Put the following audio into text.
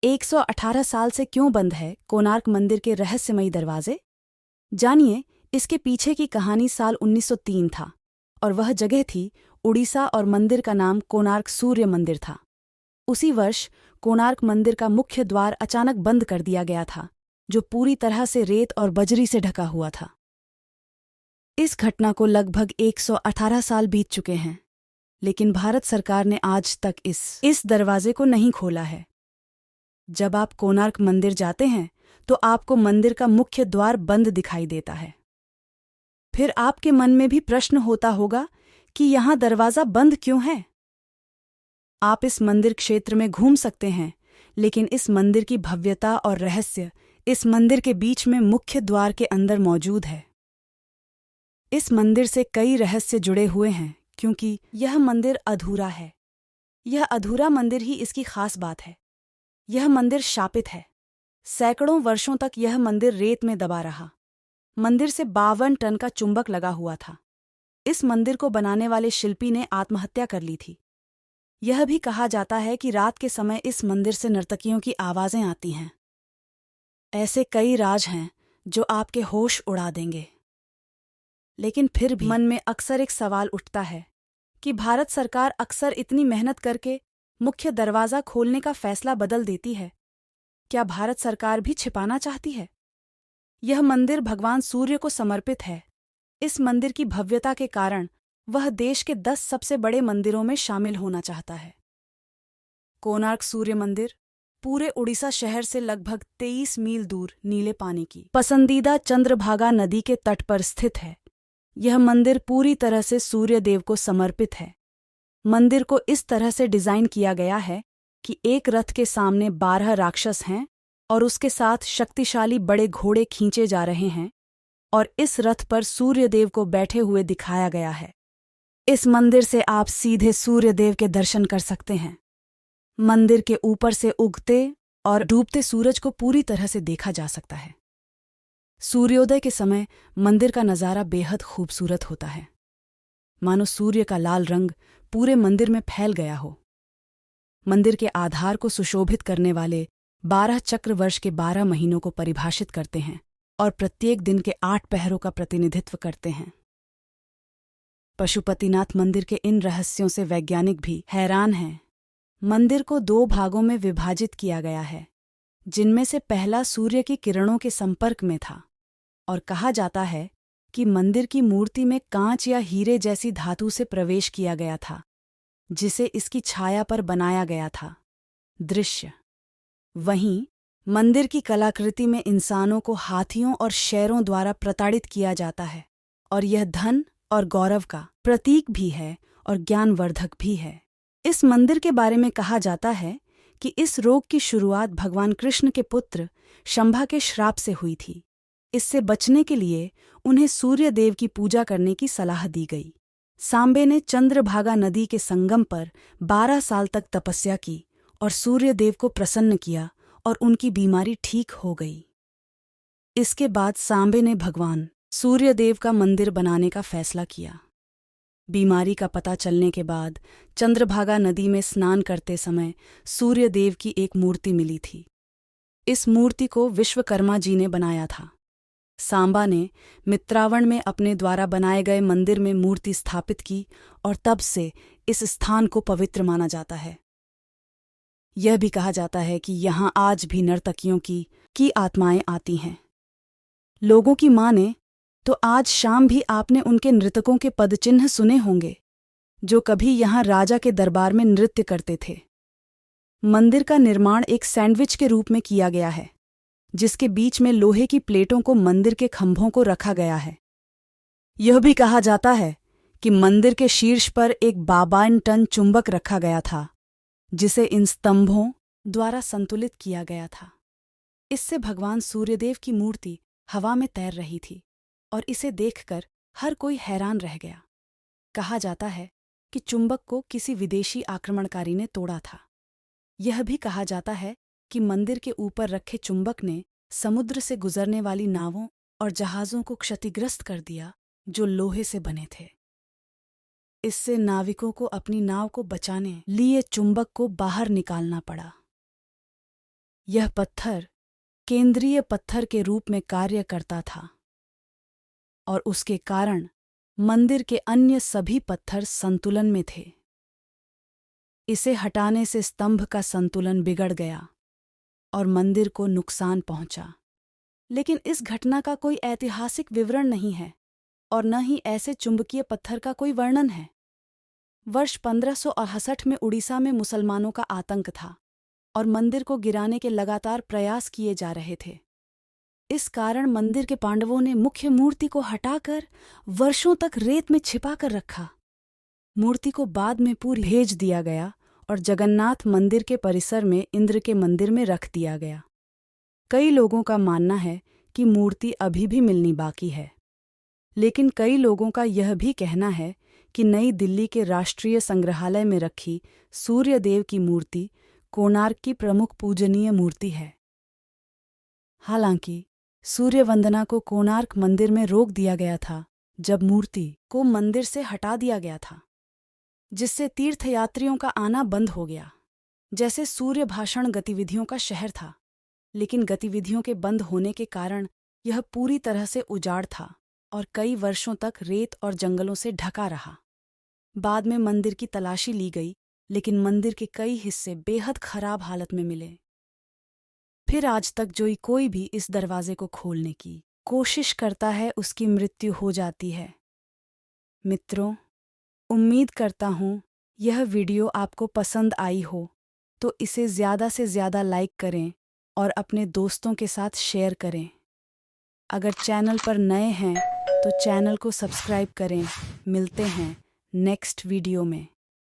118 साल से क्यों बंद है कोणार्क मंदिर के रहस्यमयी दरवाजे? जानिए, इसके पीछे की कहानी साल 1903 था और वह जगह थी उड़ीसा और मंदिर का नाम कोणार्क सूर्य मंदिर था। उसी वर्ष कोणार्क मंदिर का मुख्य द्वार अचानक बंद कर दिया गया था, जो पूरी तरह से रेत और बजरी से ढका हुआ था। इस घटना को लगभग 118 साल बीत चुके हैं, लेकिन भारत सरकार ने आज तक इस दरवाजे को नहीं खोला है। जब आप कोणार्क मंदिर जाते हैं तो आपको मंदिर का मुख्य द्वार बंद दिखाई देता है। फिर आपके मन में भी प्रश्न होता होगा कि यहाँ दरवाज़ा बंद क्यों है? आप इस मंदिर क्षेत्र में घूम सकते हैं, लेकिन इस मंदिर की भव्यता और रहस्य इस मंदिर के बीच में मुख्य द्वार के अंदर मौजूद है। इस मंदिर से कई रहस्य जुड़े हुए हैं, क्योंकि यह मंदिर अधूरा है। यह अधूरा मंदिर ही इसकी खास बात है। यह मंदिर शापित है। सैकड़ों वर्षों तक यह मंदिर रेत में दबा रहा। मंदिर से 52 टन का चुंबक लगा हुआ था। इस मंदिर को बनाने वाले शिल्पी ने आत्महत्या कर ली थी। यह भी कहा जाता है कि रात के समय इस मंदिर से नर्तकियों की आवाज़ें आती हैं। ऐसे कई राज हैं जो आपके होश उड़ा देंगे। लेकिन फिर भी मन में अक्सर एक सवाल उठता है कि भारत सरकार अक्सर इतनी मेहनत करके मुख्य दरवाज़ा खोलने का फैसला बदल देती है। क्या भारत सरकार भी छिपाना चाहती है? यह मंदिर भगवान सूर्य को समर्पित है। इस मंदिर की भव्यता के कारण वह देश के 10 सबसे बड़े मंदिरों में शामिल होना चाहता है। कोणार्क सूर्य मंदिर पूरे उड़ीसा शहर से लगभग 23 मील दूर नीले पानी की पसंदीदा चंद्रभागा नदी के तट पर स्थित है। यह मंदिर पूरी तरह से सूर्य देव को समर्पित है। मंदिर को इस तरह से डिज़ाइन किया गया है कि एक रथ के सामने 12 राक्षस हैं और उसके साथ शक्तिशाली बड़े घोड़े खींचे जा रहे हैं, और इस रथ पर सूर्यदेव को बैठे हुए दिखाया गया है। इस मंदिर से आप सीधे सूर्यदेव के दर्शन कर सकते हैं। मंदिर के ऊपर से उगते और डूबते सूरज को पूरी तरह से देखा जा सकता है। सूर्योदय के समय मंदिर का नज़ारा बेहद खूबसूरत होता है, मानो सूर्य का लाल रंग पूरे मंदिर में फैल गया हो। मंदिर के आधार को सुशोभित करने वाले 12 चक्र वर्ष के 12 महीनों को परिभाषित करते हैं और प्रत्येक दिन के 8 पहरों का प्रतिनिधित्व करते हैं। पशुपतिनाथ मंदिर के इन रहस्यों से वैज्ञानिक भी हैरान हैं। मंदिर को 2 भागों में विभाजित किया गया है, जिनमें से पहला सूर्य की किरणों के संपर्क में था, और कहा जाता है कि मंदिर की मूर्ति में कांच या हीरे जैसी धातु से प्रवेश किया गया था, जिसे इसकी छाया पर बनाया गया था। दृश्य वहीं मंदिर की कलाकृति में इंसानों को हाथियों और शेरों द्वारा प्रताड़ित किया जाता है, और यह धन और गौरव का प्रतीक भी है और ज्ञानवर्धक भी है। इस मंदिर के बारे में कहा जाता है कि इस रोग की शुरुआत भगवान कृष्ण के पुत्र शंभा के श्राप से हुई थी। इससे बचने के लिए उन्हें सूर्य देव की पूजा करने की सलाह दी गई। सांबे ने चंद्रभागा नदी के संगम पर 12 साल तक तपस्या की और सूर्य देव को प्रसन्न किया, और उनकी बीमारी ठीक हो गई। इसके बाद सांबे ने भगवान सूर्य देव का मंदिर बनाने का फैसला किया। बीमारी का पता चलने के बाद चंद्रभागा नदी में स्नान करते समय सूर्य देव की एक मूर्ति मिली थी। इस मूर्ति को विश्वकर्मा जी ने बनाया था। सांबा ने मित्रावण में अपने द्वारा बनाए गए मंदिर में मूर्ति स्थापित की, और तब से इस स्थान को पवित्र माना जाता है। यह भी कहा जाता है कि यहाँ आज भी नर्तकियों की आत्माएं आती हैं। लोगों की माने तो आज शाम भी आपने उनके नृतकों के पदचिन्ह सुने होंगे, जो कभी यहाँ राजा के दरबार में नृत्य करते थे। मंदिर का निर्माण एक सैंडविच के रूप में किया गया है, जिसके बीच में लोहे की प्लेटों को मंदिर के खंभों को रखा गया है। यह भी कहा जाता है कि मंदिर के शीर्ष पर एक 52 टन चुंबक रखा गया था, जिसे इन स्तंभों द्वारा संतुलित किया गया था। इससे भगवान सूर्यदेव की मूर्ति हवा में तैर रही थी, और इसे देखकर हर कोई हैरान रह गया। कहा जाता है कि चुंबक को किसी विदेशी आक्रमणकारी ने तोड़ा था। यह भी कहा जाता है कि मंदिर के ऊपर रखे चुंबक ने समुद्र से गुजरने वाली नावों और जहाज़ों को क्षतिग्रस्त कर दिया, जो लोहे से बने थे। इससे नाविकों को अपनी नाव को बचाने लिए चुंबक को बाहर निकालना पड़ा। यह पत्थर केंद्रीय पत्थर के रूप में कार्य करता था और उसके कारण मंदिर के अन्य सभी पत्थर संतुलन में थे। इसे हटाने से स्तंभ का संतुलन बिगड़ गया और मंदिर को नुकसान पहुंचा। लेकिन इस घटना का कोई ऐतिहासिक विवरण नहीं है और न ही ऐसे चुंबकीय पत्थर का कोई वर्णन है। वर्ष 1568 में उड़ीसा में मुसलमानों का आतंक था और मंदिर को गिराने के लगातार प्रयास किए जा रहे थे। इस कारण मंदिर के पांडवों ने मुख्य मूर्ति को हटाकर वर्षों तक रेत में छिपा कर रखा। मूर्ति को बाद में पूरी भेज दिया गया और जगन्नाथ मंदिर के परिसर में इंद्र के मंदिर में रख दिया गया। कई लोगों का मानना है कि मूर्ति अभी भी मिलनी बाकी है, लेकिन कई लोगों का यह भी कहना है कि नई दिल्ली के राष्ट्रीय संग्रहालय में रखी सूर्यदेव की मूर्ति कोणार्क की प्रमुख पूजनीय मूर्ति है। हालांकि सूर्य वंदना को कोणार्क मंदिर में रोक दिया गया था जब मूर्ति को मंदिर से हटा दिया गया था, जिससे तीर्थयात्रियों का आना बंद हो गया। जैसे सूर्य भाषण गतिविधियों का शहर था, लेकिन गतिविधियों के बंद होने के कारण यह पूरी तरह से उजाड़ था और कई वर्षों तक रेत और जंगलों से ढका रहा। बाद में मंदिर की तलाशी ली गई, लेकिन मंदिर के कई हिस्से बेहद खराब हालत में मिले। फिर आज तक जो कोई भी इस दरवाजे को खोलने की कोशिश करता है उसकी मृत्यु हो जाती है। मित्रों, उम्मीद करता हूँ यह वीडियो आपको पसंद आई हो, तो इसे ज़्यादा से ज़्यादा लाइक करें और अपने दोस्तों के साथ शेयर करें। अगर चैनल पर नए हैं तो चैनल को सब्सक्राइब करें। मिलते हैं नेक्स्ट वीडियो में।